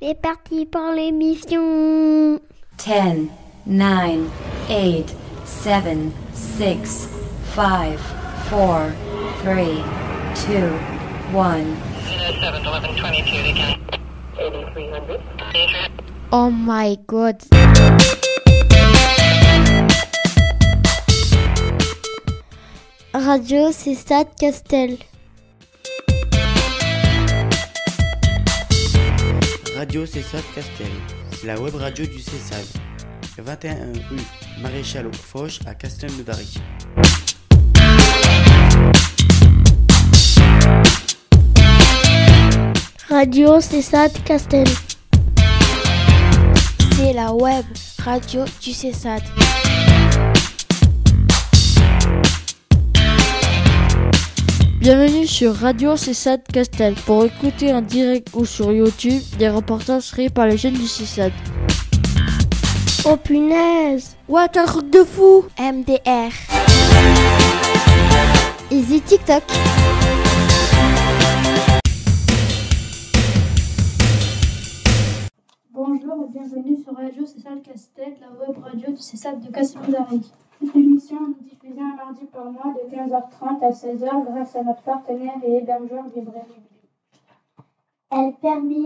C'est parti pour l'émission. 10, 9, 8, 7, 6, 5, 4, 3, 2, 1. 07, 11, 22, again. 8300. Oh my god. Radio Cessat Castel. Radio Cessat Castel, c'est la web radio du Cessad. 21 rue Maréchal Foch à Castelnaudary. Radio Cessat Castel. C'est la web radio du Cessad. Bienvenue sur Radio Cessat Castel pour écouter en direct ou sur YouTube des reportages créés par les jeunes du Cessad. Oh punaise. Ouais, t'as un truc de fou. MDR. Easy TikTok. Bonjour et bienvenue sur Radio Cessat Castel, la web radio du Cessat de Castelnaudary. Cette émission est diffusée un mardi par mois de 15h30 à 16h grâce à notre partenaire et hébergeur Librairie. Elle est animée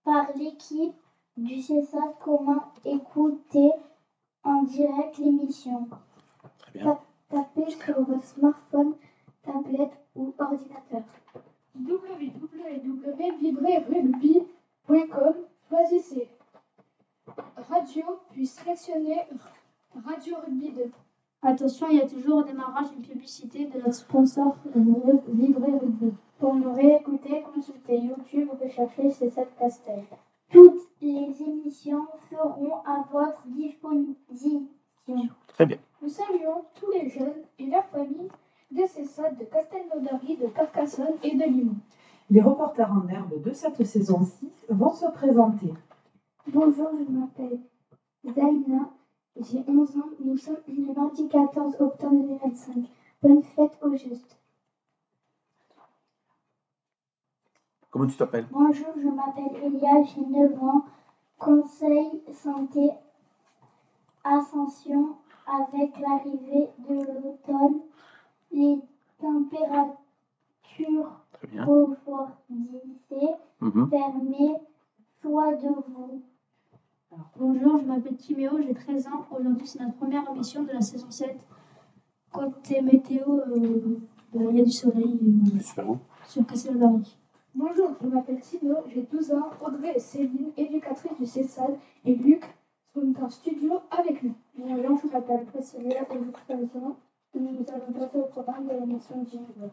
par l'équipe du Cessat. Comment écouter en direct l'émission? Très bien. Tapez sur votre smartphone, tablette ou ordinateur. www.vibrerugby.com. Choisissez radio, puis sélectionnez Radio Rugby 2. Attention, il y a toujours au démarrage une publicité de notre sponsor Vibrer Rugby. Pour nous réécouter, consultez YouTube ou recherchez Cessat Castel. Toutes les émissions seront à votre disposition. Très bien. Nous saluons tous les jeunes et leurs familles des Cessat de Castelnaudary, de Carcassonne et de Limoux. Les reporters en herbe de cette saison 6 vont se présenter. Bonjour, je m'appelle Zaina, j'ai 11 ans, nous sommes le mardi 14 octobre 2025. Bonne fête au juste. Comment tu t'appelles? Bonjour, je m'appelle Elia, j'ai 9 ans. Conseil santé ascension avec l'arrivée de l'automne. Les températures refroidissées permettent choix de vous. Bonjour, je m'appelle Timéo, j'ai 13 ans. Aujourd'hui, c'est notre première émission de la saison 7. Côté météo, il y a du soleil sur Castelnaudary. Bonjour, je m'appelle Tino, j'ai 12 ans. Audrey et Céline, éducatrices du Cessad, et Luc sont en studio avec nous. Bonjour, je m'appelle Priscilla, éducatrice. Nous allons passer au programme de l'émission Jingle.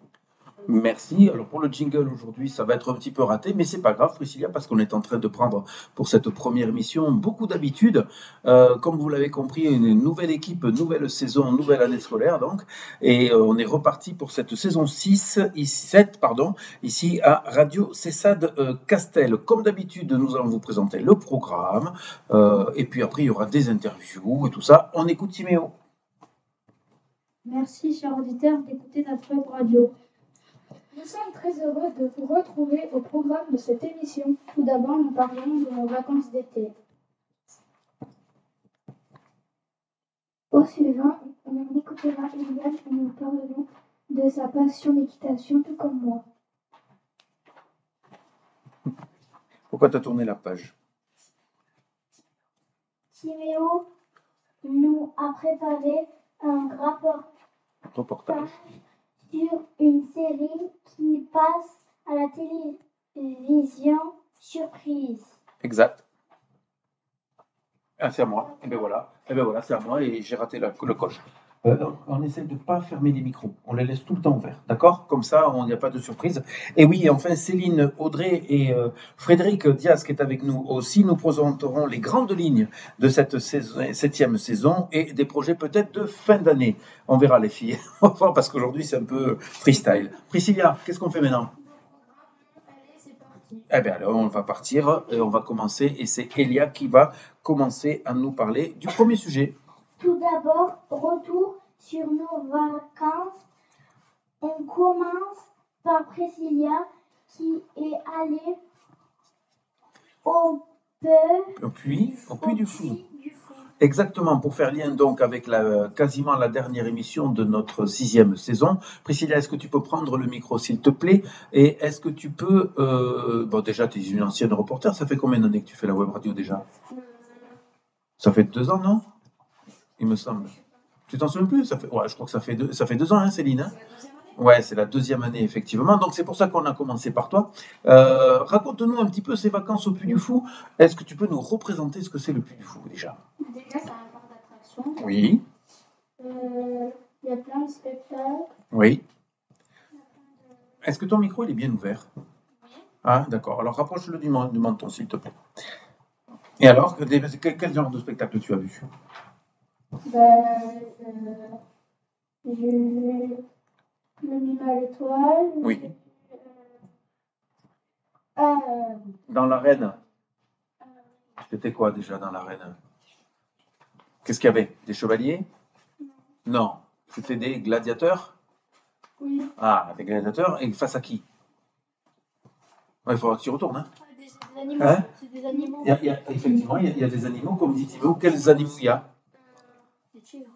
Merci. Alors pour le jingle aujourd'hui, ça va être un petit peu raté, mais c'est pas grave, Priscilla, parce qu'on est en train de prendre pour cette première émission beaucoup d'habitude. Comme vous l'avez compris, une nouvelle équipe, nouvelle saison, nouvelle année scolaire donc, et on est reparti pour cette saison 7, ici à Radio Cessad Castel. Comme d'habitude, nous allons vous présenter le programme, et puis après il y aura des interviews et tout ça. On écoute Timéo. Merci, chers auditeurs, d'écouter notre web radio. Nous sommes très heureux de vous retrouver au programme de cette émission. Tout d'abord, nous parlons de nos vacances d'été. Au suivant, on écoutera Eliane et nous parlerons de sa passion d'équitation, tout comme moi. Pourquoi tu as tourné la page? Timéo nous a préparé un reportage sur une série qui passe à la télévision surprise. Exact. Ah, c'est à moi. Et bien voilà, c'est à moi et j'ai raté le coche. On essaie de ne pas fermer les micros. On les laisse tout le temps ouverts. D'accord? Comme ça, il n'y a pas de surprise. Et oui, enfin, Céline, Audrey et Frédéric Diaz, qui est avec nous aussi, nous présenteront les grandes lignes de cette 7e saison et des projets peut-être de fin d'année. On verra les filles. On va voir parce qu'aujourd'hui, c'est un peu freestyle. Priscilla, qu'est-ce qu'on fait maintenant? Eh bien alors, on va partir et on va commencer. Et c'est Elia qui va commencer à nous parler du premier sujet. Tout d'abord, retour sur nos vacances. On commence par Priscilla qui est aller au Puy du Fou. du Fou. Exactement, pour faire lien donc avec quasiment la dernière émission de notre 6e saison. Priscilla, est-ce que tu peux prendre le micro s'il te plaît? Et est-ce que tu peux... Bon, déjà, tu es une ancienne reporter, ça fait combien d'années que tu fais la web radio déjà? Ça fait 2 ans, non? Il me semble. Tu t'en souviens plus? Ouais, je crois que ça fait 2 ans, hein, Céline, hein? Ouais, c'est la 2e année, effectivement. Donc, c'est pour ça qu'on a commencé par toi. Raconte-nous un petit peu ces vacances au Puy du Fou. Est-ce que tu peux nous représenter ce que c'est le Puy du Fou, déjà? Déjà, c'est un parc d'attractions. Oui. Il y a plein de spectacles. Oui. Est-ce que ton micro, il est bien ouvert? Ah, d'accord. Alors, rapproche-le du menton, s'il te plaît. Et alors, quel genre de spectacle tu as vu? J'ai vu le Mime à l'étoile. Oui. Dans l'arène. C'était quoi déjà dans l'arène? Qu'est-ce qu'il y avait? Des chevaliers? Non. C'était des gladiateurs? Oui. Ah, des gladiateurs. Et face à qui? Ouais, il faudra que tu retournes. Hein? Des animaux. Hein? C'est des animaux. Effectivement, il y a des animaux, comme dit Thibaut. Quels animaux il y a? Des tigres.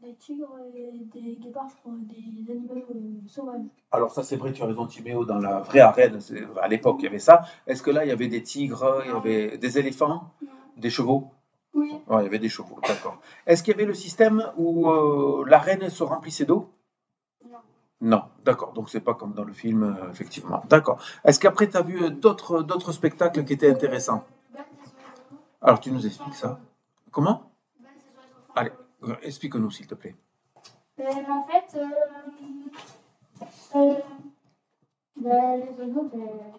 Des tigres et des guépards, je crois. Des animaux sauvages. Alors ça, c'est vrai, tu as raison, Timéo, dans la vraie arène, à l'époque, il y avait ça. Est-ce que là, il y avait des tigres, il y avait des éléphants, des chevaux? Oui. Ouais, il y avait des chevaux, d'accord. Est-ce qu'il y avait le système où l'arène se remplissait d'eau? Non. Non, d'accord, donc c'est pas comme dans le film, effectivement. D'accord. Est-ce qu'après, tu as vu d'autres spectacles qui étaient intéressants? Alors, tu nous expliques ça. Comment? Allez, explique-nous, s'il te plaît. En fait, les oiseaux,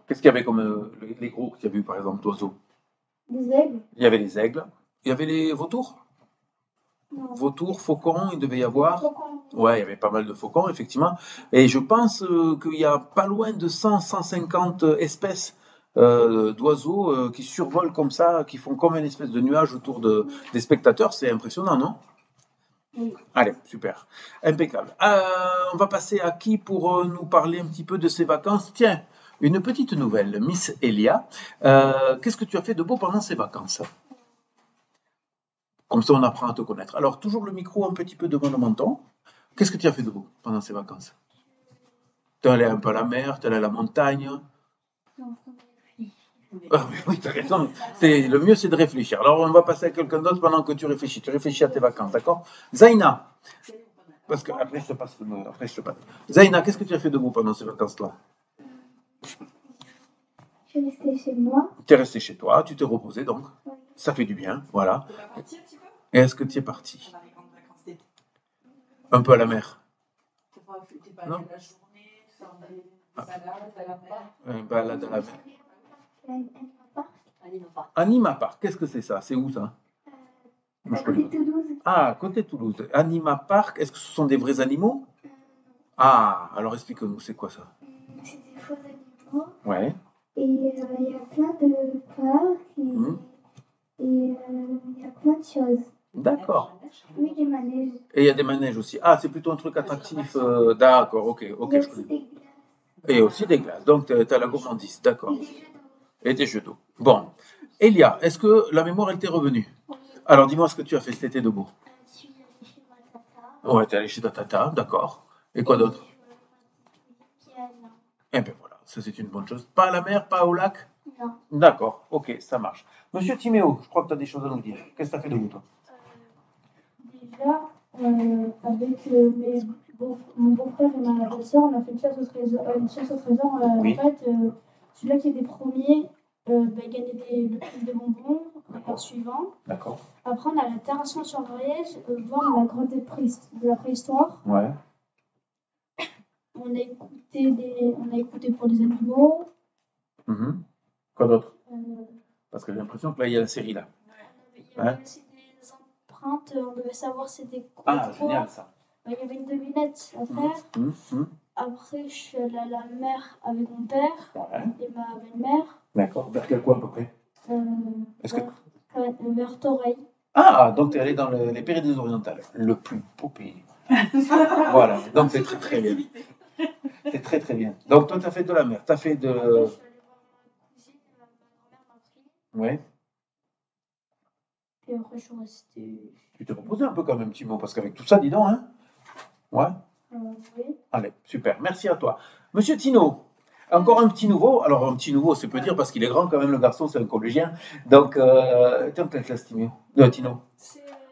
Qu'est-ce qu'il y avait comme les gros qu'il y a vu, par exemple, d'oiseaux? des aigles. Il y avait les aigles. Il y avait les vautours? Non. Vautours, faucons, il devait y avoir. Faucons. Ouais, il y avait pas mal de faucons, effectivement. Et je pense qu'il y a pas loin de 100-150 espèces d'oiseaux qui survolent comme ça, qui font comme une espèce de nuage autour des spectateurs. C'est impressionnant, non? Oui. Allez, super. Impeccable. On va passer à qui pour nous parler un petit peu de ses vacances? Tiens, une petite nouvelle. Miss Elia, qu'est-ce que tu as fait de beau pendant ces vacances? Comme ça, on apprend à te connaître. Alors, toujours le micro un petit peu devant le menton. Qu'est-ce que tu as fait de beau pendant ces vacances? Tu es allé un peu à la mer, tu es allé à la montagne? Ah, oui, tu as raison. Le mieux, c'est de réfléchir. Alors, on va passer à quelqu'un d'autre pendant que tu réfléchis. Tu réfléchis à tes vacances, d'accord? Zaina, parce que après, je te passe. Zaina, qu'est-ce que tu as fait de beau pendant ces vacances-là? Je suis restée chez moi. Tu es resté chez toi, tu t'es reposé, donc. Oui. Ça fait du bien, voilà. Et est-ce que tu es parti? Un peu à la mer? Non? Balade à la mer. Anima Park, qu'est-ce que c'est ça? C'est où ça? À côté de Toulouse. Ah, à côté de Toulouse. Anima Park, est-ce que ce sont des vrais animaux? Ah, alors explique-nous, c'est quoi ça? C'est des faux animaux. Ouais. Et il y a plein de parcs. Et il y a plein de choses. D'accord. Oui, des manèges. Et il y a des manèges aussi. Ah, c'est plutôt un truc attractif. D'accord, ok, Il y a je aussi connais. des glaces. Et aussi des glaces. Donc, tu as la gourmandise, d'accord. Et des jeux d'eau. Bon. Elia, est-ce que la mémoire, elle t'est revenue? Alors, dis-moi ce que tu as fait cet été de beau. Je suis allée chez ma tata. Ouais, t'es allé chez ta tata, d'accord. Et quoi d'autre? Piano. Eh bien voilà, ça c'est une bonne chose. Pas à la mer, pas au lac? Non. D'accord, ok, ça marche. Monsieur Timéo, je crois que tu as des choses à nous dire. Qu'est-ce que tu as fait de vous, toi? Déjà, avec mon beau-frère et ma belle-sœur, on a fait une chasse au trésor. Oui. En fait, celui-là qui était premier gagnait le prix de bonbons le suivant. D'accord. Après, on a la terrasse sur l'Ariège, voir la grotte de la préhistoire. Ouais. On a écouté pour les animaux. Mhm. Quoi d'autre? Parce que j'ai l'impression que là, il y a la série, là. Il y avait aussi des empreintes, on devait savoir c'était quoi. Ah, génial, ça. Il y avait une devinette à faire. Après, je suis allée à la mer avec mon père et ma belle-mère. D'accord. Vers quel coin, à peu près? Vers Toreil. Ah, donc tu es allé dans les Pyrénées-Orientales, le plus beau pays. Voilà, donc c'est très très bien. C'est très très bien. Donc toi, tu as fait de la mer, tu as fait de... Je suis allée voir ma cousine, ma grand-mère m'a pris. Ouais. Et après, je suis restée. Tu t'es reposé un peu quand même, Timo, parce qu'avec tout ça, dis donc, hein. Ouais. Oui. Allez, super, merci à toi. Monsieur Tino, encore un petit nouveau. Alors, un petit nouveau, c'est peut dire parce qu'il est grand quand même, le garçon, c'est un collégien. Donc, t'es en quelle classe, Tino? Tino.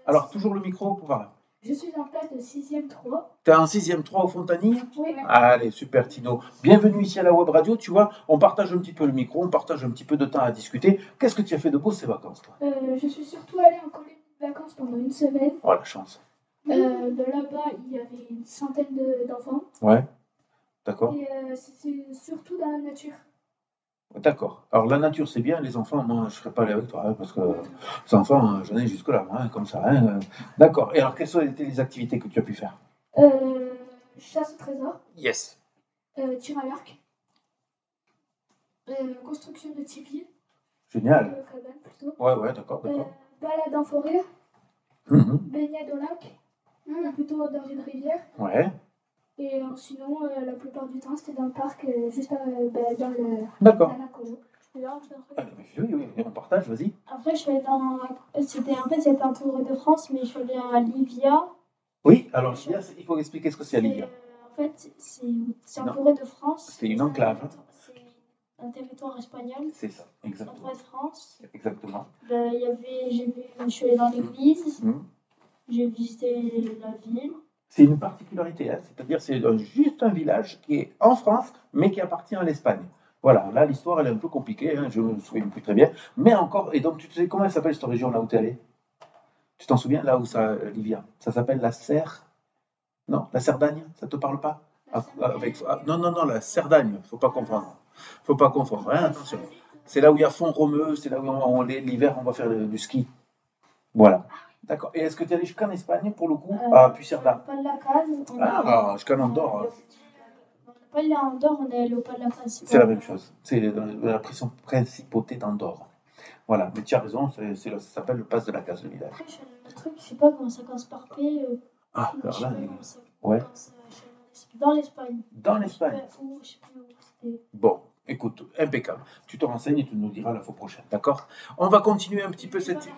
Alors, toujours le micro pour parler. Je suis en classe de 6e 3. T'es en 6e 3 au Fontanille? Oui. Allez, super, Tino. Bienvenue ici à la Web Radio. Tu vois, on partage un petit peu le micro, on partage un petit peu de temps à discuter. Qu'est-ce que tu as fait de beau ces vacances, toi? Je suis surtout allée en colonie de vacances pendant une semaine. Oh, la chance. De là-bas, il y avait une centaine d'enfants. Ouais, d'accord. Et c'est surtout dans la nature. D'accord. Alors la nature c'est bien, les enfants, moi je ne serais pas allé avec toi, hein, parce que les enfants, j'en ai jusque-là, hein, comme ça. Hein. D'accord. Et alors quelles ont été les activités que tu as pu faire? Chasse au trésor. Yes. Tir à l'arc. Construction de tipi. Génial. Cabane plutôt. Ouais, d'accord, d'accord. Balade en forêt. Mhm. Baignade au lac. Ou plutôt dans une rivière. Ouais. Et sinon, la plupart du temps, c'était dans le parc, juste dans D'accord. la colo. Oui, on partage, vas-y. Après, je suis allée dans. C'était en Tour de France, mais je suis allée à Livia. Oui, alors Livia, il faut expliquer ce que c'est à Livia. En fait, c'est entouré de France. C'est une enclave. C'est un territoire espagnol. C'est ça, exactement. Entouré de France. Exactement. Je suis allée dans l'église. J'ai visité la ville. C'est une particularité, hein, c'est-à-dire c'est juste un village qui est en France, mais qui appartient à l'Espagne. Voilà, là l'histoire elle est un peu compliquée, hein, je ne me souviens plus très bien, mais encore, et donc tu sais comment elle s'appelle cette région là où tu es allé? Tu t'en souviens là où ça, Livia? Ça s'appelle la Non, la Cerdagne, ça te parle pas? Non, la Cerdagne, faut pas confondre. Faut pas confondre, hein, attention. C'est là où il y a Font-Romeu, c'est là où l'hiver on va faire du ski. Voilà. D'accord. Et est-ce que tu es allé jusqu'en Espagne pour le coup? À Puigcerdà? Pas de la case. Jusqu'en Andorre. On n'est pas allé à Andorre, on est allé au pas de la case. C'est la même chose. C'est la principauté d'Andorre. Voilà. Mais tu as raison, ça s'appelle le pass de la case de village. Après, je suis allé à un truc, je sais pas comment ça commence par P. Alors là, ouais. Dans l'Espagne. Dans l'Espagne. Je sais plus où c'était. Bon. Écoute, impeccable. Tu te renseignes et tu nous diras la fois prochaine, d'accord? On va continuer un petit peu cette...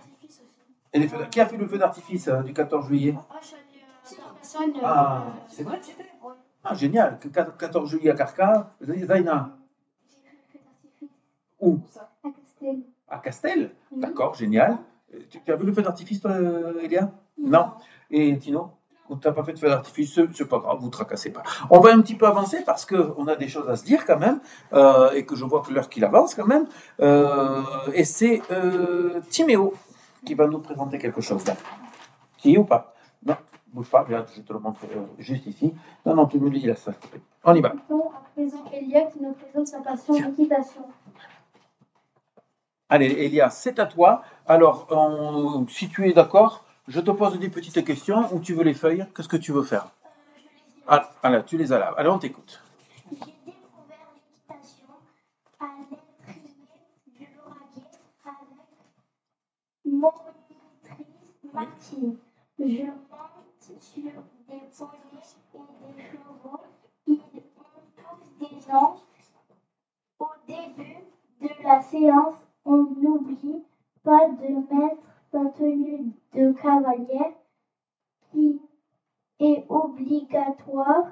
Qui a fait le feu d'artifice du 14 juillet? C'est vrai que c'était? Ah, génial. 14 juillet à Carca. Zaina? Où? À Castel. À Castel? D'accord, génial. Tu as vu le feu d'artifice, toi, Elia? Non. Et Tino? Tu n'as pas fait de feu d'artifice, c'est pas grave, vous ne tracassez pas. On va un petit peu avancer parce qu'on a des choses à se dire quand même, et que je vois que l'heure qu'il avance quand même. Et c'est Timéo qui va nous présenter quelque chose là. Qui est ou pas? Non, bouge pas, regarde, je te le montre juste ici. Non, tu me dis là, ça. On y va. À présent, Elia qui nous présente sa passion d'équitation. Allez, Elia, c'est à toi. Alors, si tu es d'accord, je te pose des petites questions. Où tu veux les feuilles? Qu'est-ce que tu veux faire? Là, tu les as là. Allez, on t'écoute. J'ai découvert l'équitation à l'étrier du Lauragais avec monitrice Martine. Je monte sur des poneys et des chevaux. Ils ont tous des noms. Au début de la séance, on n'oublie pas de mettre sa tenue de cavalier qui est obligatoire,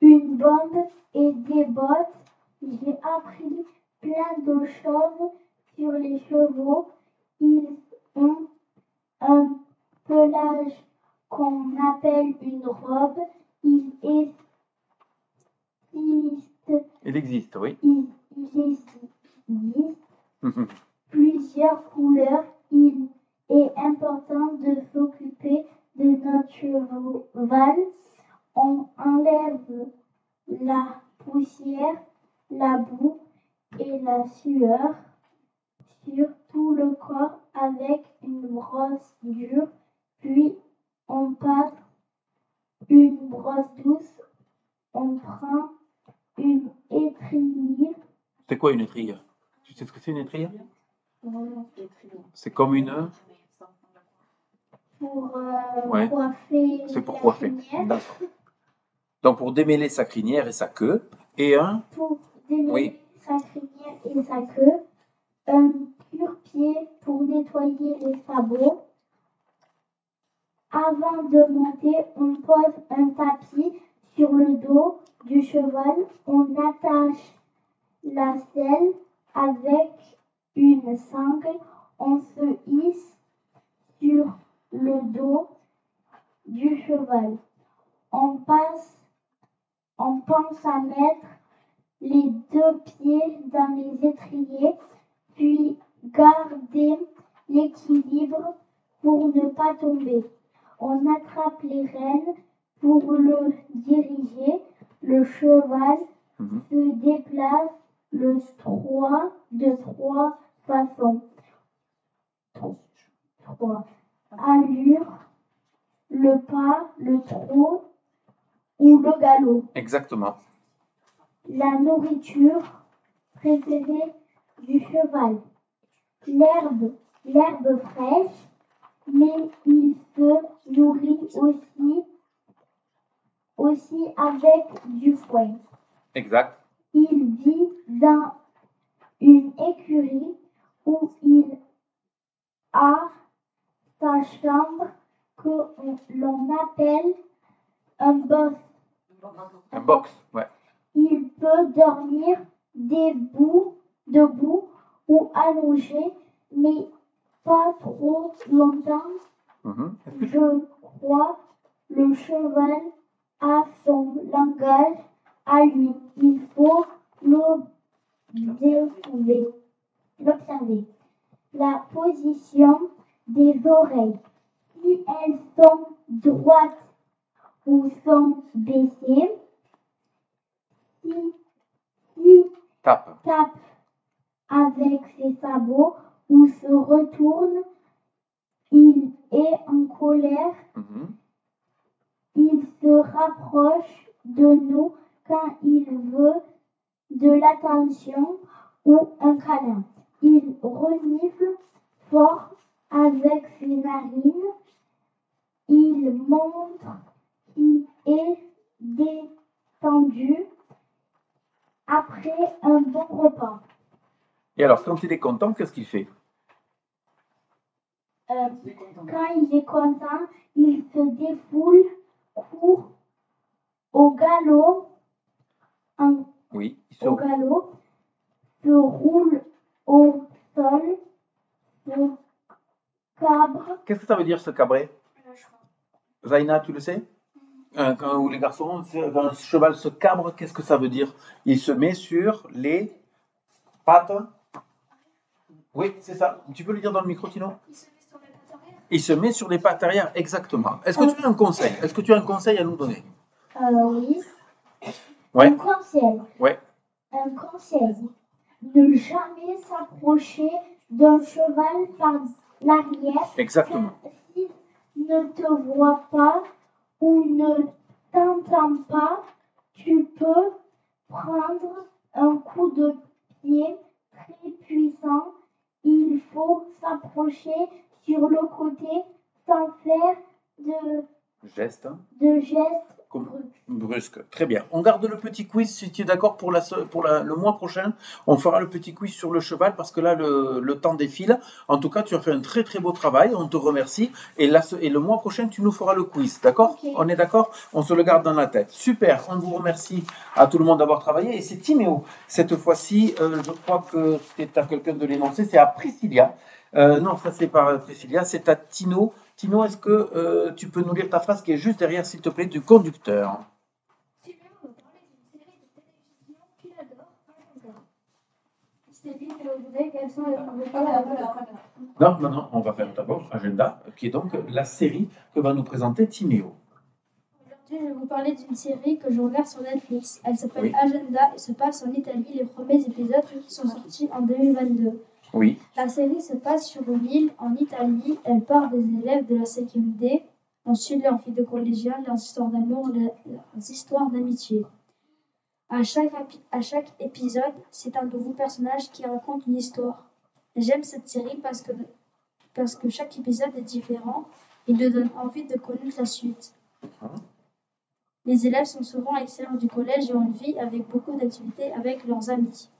une bombe et des bottes. J'ai appris plein de choses sur les chevaux. Ils ont un pelage qu'on appelle une robe. Il existe, oui. Il existe plusieurs couleurs. Il est important de s'occuper de notre cheval. On enlève la poussière, la boue et la sueur sur tout le corps avec une brosse dure, puis on passe une brosse douce. On prend une étrier. C'est quoi une étrier? Tu sais ce que c'est une étrier? C'est comme une... Pour ouais. coiffer. C'est pour coiffer. D'accord. Donc pour démêler sa crinière et sa queue. Et un. Pour démêler Oui. sa crinière et sa queue. Un cure-pied pour nettoyer les sabots. Avant de monter, on pose un tapis sur le dos du cheval. On attache la selle avec une sangle. On se hisse sur le dos du cheval. On pense à mettre les 2 pieds dans les étriers, puis garder l'équilibre pour ne pas tomber. On attrape les rênes pour le diriger. Le cheval se déplace de 3 façons. 3. Allure, le pas, le trot ou le galop. Exactement. La nourriture préférée du cheval. L'herbe fraîche, mais il se nourrit aussi avec du foin. Exact. Il vit dans une écurie où il a sa chambre que l'on appelle un box. Un box, ouais. Il peut dormir debout ou allongé, mais pas trop longtemps. Je crois le cheval a son langage à lui. Il faut l'observer. La position des oreilles. Si elles sont droites ou sont baissées, si Tape. avec ses sabots ou se retourne, il est en colère. Il se rapproche de nous quand il veut de l'attention ou un câlin. Il renifle fort avec ses narines. Il montre qu'il est détendu après un bon repas. Et alors, quand il est content, qu'est-ce qu'il fait? Quand il est content, il se défoule, court au galop, se roule au sol, se cabre. Qu'est-ce que ça veut dire, se cabrer? Zaina, tu le sais? Quand les garçons, quand un cheval se cabre, qu'est-ce que ça veut dire? Il se met sur les pattes. Oui, c'est ça. Tu peux le dire dans le micro, Tino? Il se met sur les pattes arrière, exactement. Est-ce que tu as un conseil? Est-ce que tu as un conseil à nous donner? Oui. Ouais. Un conseil. Ouais. Un conseil. Ne jamais s'approcher d'un cheval par l'arrière. Exactement. S'il ne te voit pas ou ne t'entend pas, tu peux prendre un coup de pied très puissant. Il faut s'approcher sur le côté sans faire de gestes brusques. Très bien. On garde le petit quiz, si tu es d'accord, pour le mois prochain. On fera le petit quiz sur le cheval parce que là, le temps défile. En tout cas, tu as fait un très très beau travail. On te remercie. Et le mois prochain, tu nous feras le quiz. D'accord? Okay. On est d'accord? On se le garde dans la tête. Super. On vous remercie à tout le monde d'avoir travaillé. Et c'est Timéo. Cette fois-ci, je crois que c'est à quelqu'un de l'énoncer. C'est à Priscilla. Non, ça c'est pas Priscilla. C'est à Tino. Tino, est-ce que tu peux nous lire ta phrase qui est juste derrière, s'il te plaît, du conducteur? Non, on va faire d'abord Agenda, qui est donc la série que va nous présenter Timéo. Aujourd'hui, je vais vous parler d'une série que je regarde sur Netflix. Elle s'appelle Agenda et se passe en Italie. Les premiers épisodes qui sont sortis en 2022. Oui. La série se passe sur une île en Italie. Elle part des élèves de la 5e D. On suit leurs vies de collégiens, leurs histoires d'amour, leurs histoires d'amitié. À chaque épisode, c'est un nouveau personnage qui raconte une histoire. J'aime cette série parce que chaque épisode est différent et me donne envie de connaître la suite. Les élèves sont souvent excellents du collège et ont une vie avec beaucoup d'activités avec leurs amis.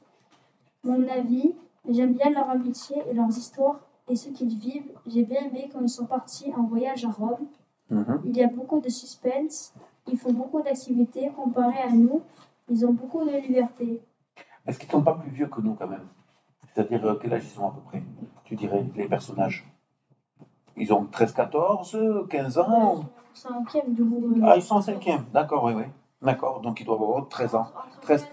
Mon avis, j'aime bien leur amitié et leurs histoires et ce qu'ils vivent. J'ai bien aimé quand ils sont partis en voyage à Rome. Il y a beaucoup de suspense, ils font beaucoup d'activités comparé à nous. Ils ont beaucoup de liberté. Est-ce qu'ils ne sont pas plus vieux que nous quand même? C'est-à-dire, quel âge ils ont à peu près, tu dirais, les personnages? Ils ont 13-14, 15 ans? Cinquième, du coup. Ah, ils sont en cinquième, d'accord, oui, oui. D'accord, donc ils doivent avoir 13 ans. 13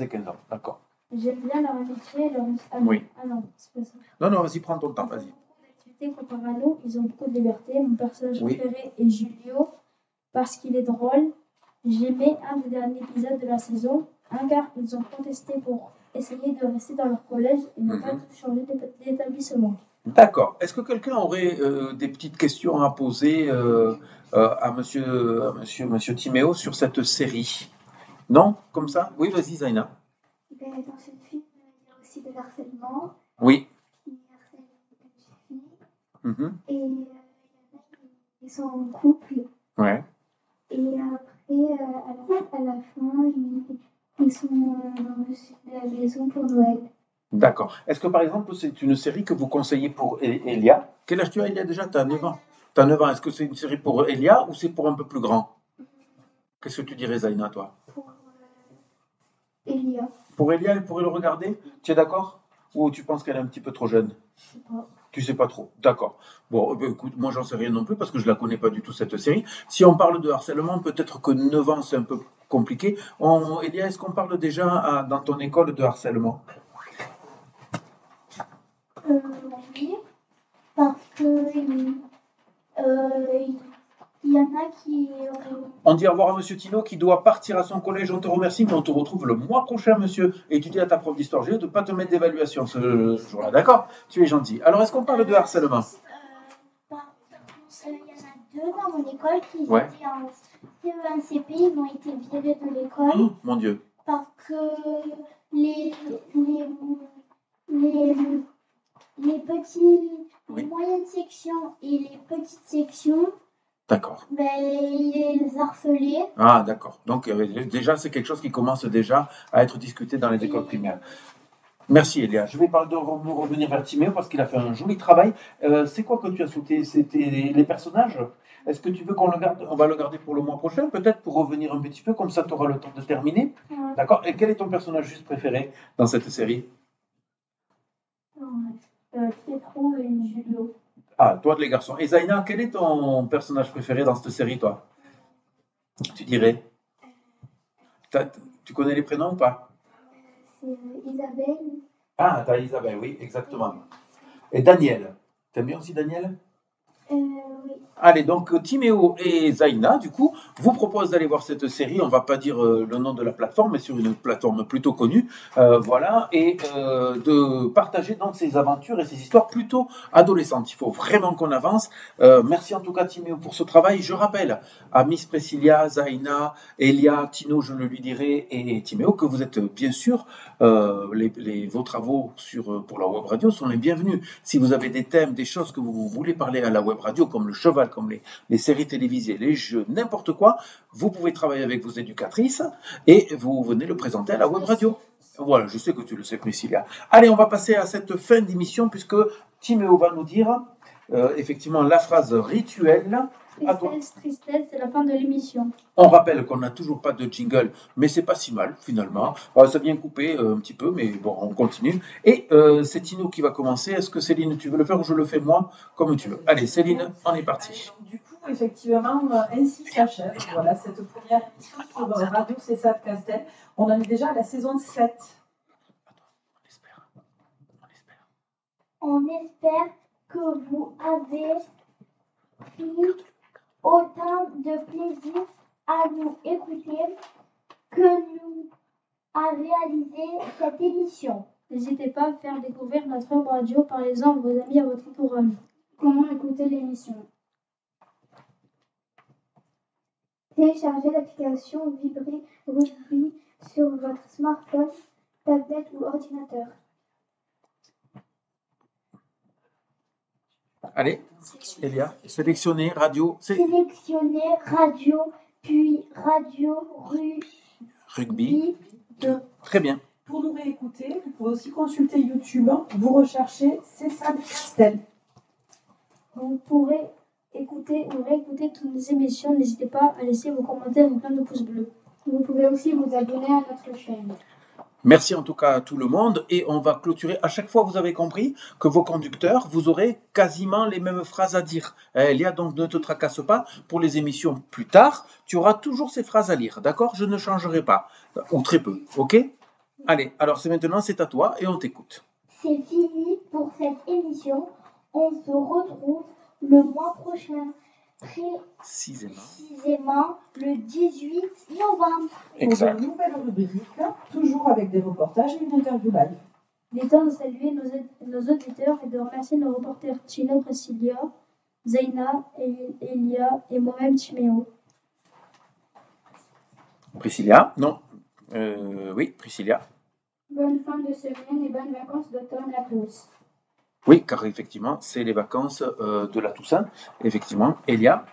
et 15 ans, d'accord. J'aime bien leur amitié et leur... Oui. Ah non, c'est pas ça. Non, vas-y, prends ton temps, vas-y. Ils ont beaucoup d'activités comparé à nous, ils ont beaucoup de liberté. Mon personnage Oui. préféré est Julio, parce qu'il est drôle. J'aimais un des derniers épisodes de la saison, car ils ont protesté pour essayer de rester dans leur collège et ne pas tout changer d'établissement. D'accord. Est-ce que quelqu'un aurait des petites questions à poser à monsieur Timéo sur cette série? Non? Comme ça? Oui, vas-y, Zaina. Dans ce film, il y a aussi de l'harcèlement. Oui. Qui harcèle une petite fille. Mm-hmm. Et il y en a qui sont en couple. Ouais. Et après, à la fin, ils sont dans le sud de la maison pour Noël. D'accord. Est-ce que par exemple, c'est une série que vous conseillez pour Elia? Quel âge tu as, Elia, déjà? Tu as 9 ans. Tu as 9 ans. Est-ce que c'est une série pour Elia ou c'est pour un peu plus grand? Qu'est-ce que tu dirais, Zaina, toi? Pour Elia. Pour Elia, elle pourrait le regarder? Tu es d'accord? Ou tu penses qu'elle est un petit peu trop jeune? Je sais pas. Tu sais pas trop, d'accord. Bon, écoute, moi j'en sais rien non plus parce que je la connais pas du tout cette série. Si on parle de harcèlement, peut-être que 9 ans c'est un peu compliqué. Elia, est-ce qu'on parle déjà dans ton école de harcèlement? Oui, parce que il y en a qui... On dit au revoir à Monsieur Tino qui doit partir à son collège. On te remercie, mais on te retrouve le mois prochain, monsieur. Et tu dis à ta prof d'histoire géo de ne pas te mettre d'évaluation ce jour-là, d'accord? Tu es gentil. Alors, est-ce qu'on parle de harcèlement? Il y en a deux dans mon école qui Ouais. étaient en CE1 CP, ils ont été virés de l'école. Oh, mon Dieu. Parce que les moyennes sections et les petites sections, D'accord. ils les harcelaient. Ah, d'accord. Donc, déjà, c'est quelque chose qui commence déjà à être discuté dans les écoles primaires. Merci, Elia. Je vais nous revenir vers Timéo parce qu'il a fait un joli travail. C'est quoi que tu as sauté? C'était les personnages? Est-ce que tu veux qu'on le garde? On va le garder pour le mois prochain, peut-être, pour revenir un petit peu, comme ça tu auras le temps de terminer. Ouais. D'accord. Et quel est ton personnage juste préféré dans cette série? Petro et Julio. Ah, toi, les garçons. Et Zaina, quel est ton personnage préféré dans cette série, toi? Tu dirais? Tu connais les prénoms ou pas? C'est Isabelle. Ah, t'as Isabelle, oui, exactement. Et Daniel. T'aimes bien aussi Daniel? Oui. Allez, donc Timéo et Zaina, du coup, vous proposent d'aller voir cette série. On ne va pas dire le nom de la plateforme, mais sur une plateforme plutôt connue. Voilà, et de partager donc ces aventures et ces histoires plutôt adolescentes. Il faut vraiment qu'on avance. Merci en tout cas, Timéo, pour ce travail. Je rappelle à Miss Priscilla, Zaina, Elia, Tino, je le lui dirai, et Timéo, que vous êtes bien sûr, vos travaux pour la web radio sont les bienvenus. Si vous avez des thèmes, des choses que vous voulez parler à la web radio, comme le cheval, comme les séries télévisées, les jeux, n'importe quoi, vous pouvez travailler avec vos éducatrices et vous venez le présenter à la web radio. Voilà, je sais que tu le sais, Priscilla. Allez, on va passer à cette fin d'émission puisque Timéo va nous dire effectivement la phrase rituelle. Tristesse, c'est la fin de l'émission. On rappelle qu'on n'a toujours pas de jingle, mais c'est pas si mal finalement. Ça vient couper un petit peu, mais bon, on continue. Et c'est Tino qui va commencer. Est-ce que Céline, tu veux le faire ou je le fais moi? Comme tu veux. Allez, Céline, on est parti. Du coup, effectivement, ainsi s'achève voilà, cette première émission sur Radio CESAD Castel. On en est déjà à la saison 7. On espère que vous avez eu autant de plaisir à nous écouter que nous à réaliser cette émission. N'hésitez pas à faire découvrir notre web radio, parlez-en à vos amis et à votre entourage. Comment écouter l'émission? Téléchargez l'application Vibrer Rugby sur votre smartphone, tablette ou ordinateur. Allez, Elia, sélectionnez radio. Sélectionnez Radio puis Radio Rugby. 2. Très bien. Pour nous réécouter, vous pouvez aussi consulter YouTube. Vous recherchez CESAD Castel. Vous pourrez écouter ou réécouter toutes les émissions. N'hésitez pas à laisser vos commentaires et plein de pouces bleus. Vous pouvez aussi vous abonner à notre chaîne. Merci en tout cas à tout le monde et on va clôturer. À chaque fois, vous avez compris que vos conducteurs, vous aurez quasiment les mêmes phrases à dire. Elia, donc ne te tracasse pas. Pour les émissions plus tard, tu auras toujours ces phrases à lire. D'accord? Je ne changerai pas. Ou très peu. Ok? Allez, alors maintenant c'est à toi et on t'écoute. C'est fini pour cette émission. On se retrouve le mois prochain, précisément le 18 novembre. Pour une nouvelle rubrique, toujours avec des reportages et une interview live. Il est temps de saluer nos auditeurs et de remercier nos reporters Tino, Priscilla, Zaina, Elia et moi-même Timéo. Priscilla? Non. Oui, Priscilla. Bonne fin de semaine et bonnes vacances d'automne à tous. Oui, car effectivement, c'est les vacances de la Toussaint. Effectivement, Elia.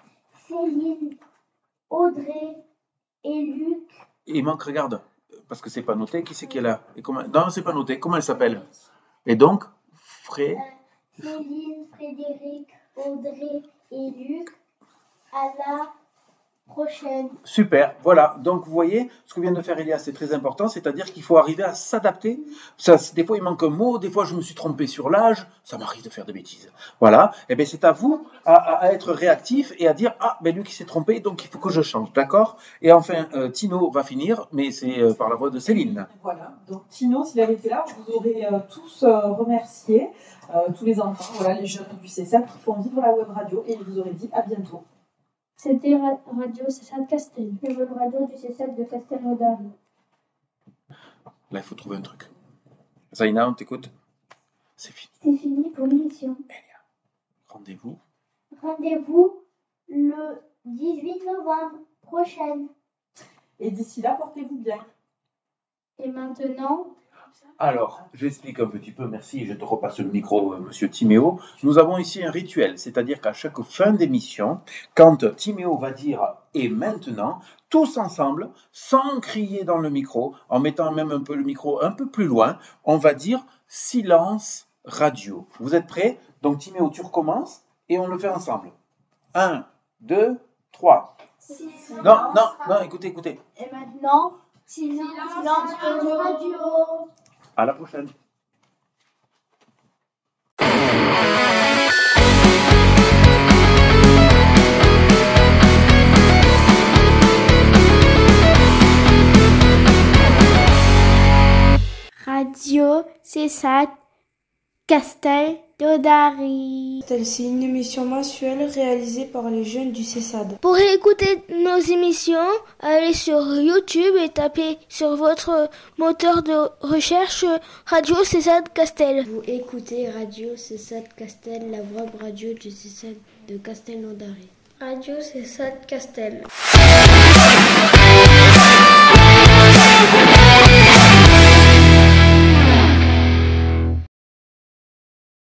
Céline, Audrey et Luc. Il manque, regarde, parce que c'est pas noté. Qui c'est qui est là? Et comment... Non, c'est pas noté. Comment elle s'appelle? Et donc, Céline, Frédéric, Audrey et Luc. À la prochaine. Super, voilà. Donc, vous voyez, ce que vient de faire Elia, c'est très important, c'est-à-dire qu'il faut arriver à s'adapter. Des fois, il manque un mot, des fois, je me suis trompé sur l'âge, ça m'arrive de faire des bêtises. Voilà, et bien, c'est à vous à être réactif et à dire, ah, ben lui qui s'est trompé, donc il faut que je change, d'accord? Et enfin, Tino va finir, mais c'est par la voix de Céline. Voilà, donc Tino, s'il avait été là, vous aurez tous remercié, tous les enfants, voilà, les jeunes du CESAD qui font vivre la web radio, et il vous aurait dit à bientôt. C'était Radio CESAD Castel. Le web radio du CESAD de Castelnaudary. Là, il faut trouver un truc. Zaina, on t'écoute? C'est fini. C'est fini pour l'émission. Elia, rendez-vous. Rendez-vous le 18 novembre prochain. Et d'ici là, portez-vous bien. Et maintenant... Alors, j'explique un petit peu, merci, je te repasse le micro, monsieur Timéo. Nous avons ici un rituel, c'est-à-dire qu'à chaque fin d'émission, quand Timéo va dire « et maintenant », tous ensemble, sans crier dans le micro, en mettant même un peu le micro un peu plus loin, on va dire « silence radio ». Vous êtes prêts? Donc Timéo, tu recommences et on le fait ensemble. 1, 2, 3. Non, écoutez. Et maintenant, silence radio. À la prochaine. Radio CESAD Castelnaudary. C'est une émission mensuelle réalisée par les jeunes du CESAD. Pour écouter nos émissions, allez sur YouTube et tapez sur votre moteur de recherche Radio CESAD Castel. Vous écoutez Radio CESAD Castel, la web radio du CESAD de Castelnaudary. Radio CESAD Castel.